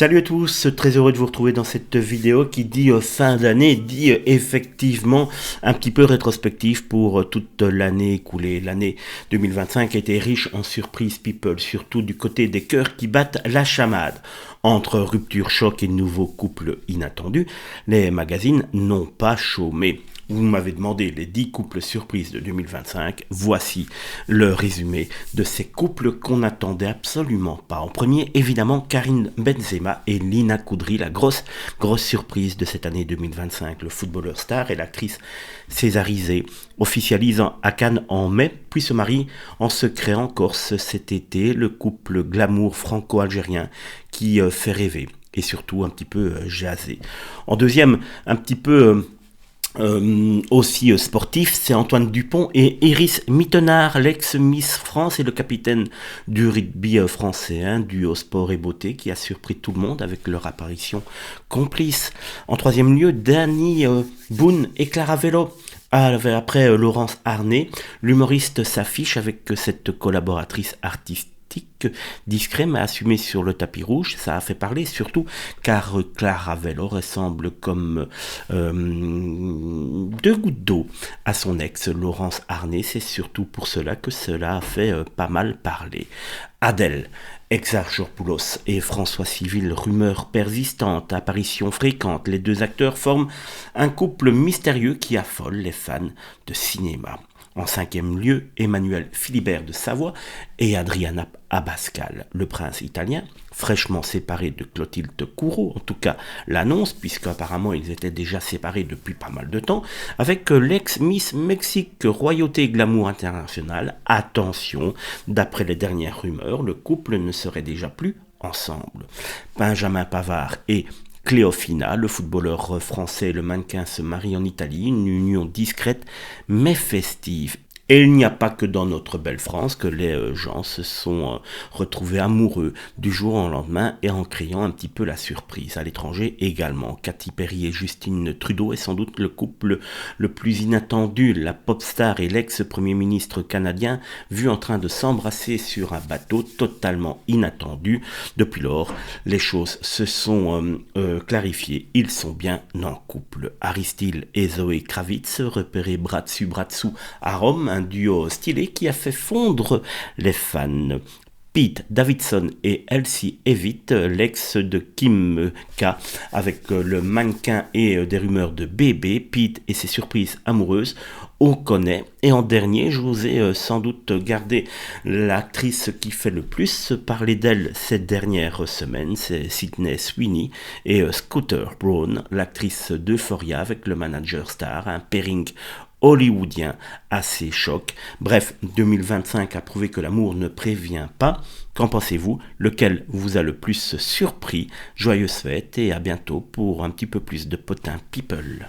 Salut à tous, très heureux de vous retrouver dans cette vidéo qui dit fin d'année, dit effectivement un petit peu rétrospective pour toute l'année écoulée. L'année 2025 a été riche en surprises people, surtout du côté des cœurs qui battent la chamade. Entre rupture, choc et nouveaux couples inattendus, les magazines n'ont pas chômé. Vous m'avez demandé les 10 couples surprises de 2025. Voici le résumé de ces couples qu'on n'attendait absolument pas. En premier, évidemment, Karim Benzema et Lina Kudry, la grosse surprise de cette année 2025. Le footballeur star et l'actrice césarisée officialisent à Cannes en mai, puis se marient en secret en Corse cet été. Le couple glamour franco-algérien qui fait rêver et surtout un petit peu jaser. En deuxième, un petit peu... aussi sportif, c'est Antoine Dupont et Iris Mittenard, l'ex-Miss France et le capitaine du rugby français, duo sport et beauté qui a surpris tout le monde avec leur apparition complice. En troisième lieu, Danny Boone et Clara Velo. Après Laurence Arnay, l'humoriste s'affiche avec cette collaboratrice artistique discret mais assumé sur le tapis rouge. Ça a fait parler surtout car Clara Velo ressemble comme deux gouttes d'eau à son ex Laurence Arnay. C'est surtout pour cela que cela a fait pas mal parler. Adèle Exarchopoulos et François Civil, rumeurs persistantes, apparitions fréquentes, les deux acteurs forment un couple mystérieux qui affole les fans de cinéma. En cinquième lieu, Emmanuel Philibert de Savoie et Adriana Abascal, le prince italien, fraîchement séparé de Clotilde Courreau, en tout cas l'annonce, puisqu'apparemment ils étaient déjà séparés depuis pas mal de temps, avec l'ex-Miss Mexique, royauté glamour international. Attention, d'après les dernières rumeurs, le couple ne serait déjà plus ensemble. Benjamin Pavard et Cléofina, le footballeur français et le mannequin se marient en Italie, une union discrète mais festive. Et il n'y a pas que dans notre belle France que les gens se sont retrouvés amoureux du jour au lendemain et en créant un petit peu la surprise. À l'étranger également, Katy Perry et Justin Trudeau est sans doute le couple le plus inattendu. La pop star et l'ex-premier ministre canadien vu en train de s'embrasser sur un bateau totalement inattendu. Depuis lors, les choses se sont clarifiées. Ils sont bien en couple. Harry Styles et Zoé Kravitz repérés bras dessus bras dessous à Rome, un duo stylé qui a fait fondre les fans. Pete Davidson et Elsie Evitt, l'ex de Kim K, avec le mannequin et des rumeurs de bébé. Pete et ses surprises amoureuses, on connaît. Et en dernier, je vous ai sans doute gardé l'actrice qui fait le plus parler d'elle cette dernière semaine, c'est Sydney Sweeney et Scooter Braun, l'actrice d'Euphoria avec le manager star, un pairing hollywoodien assez choc. Bref, 2025 a prouvé que l'amour ne prévient pas. Qu'en pensez-vous? Lequel vous a le plus surpris? Joyeuses fêtes et à bientôt pour un petit peu plus de potin people.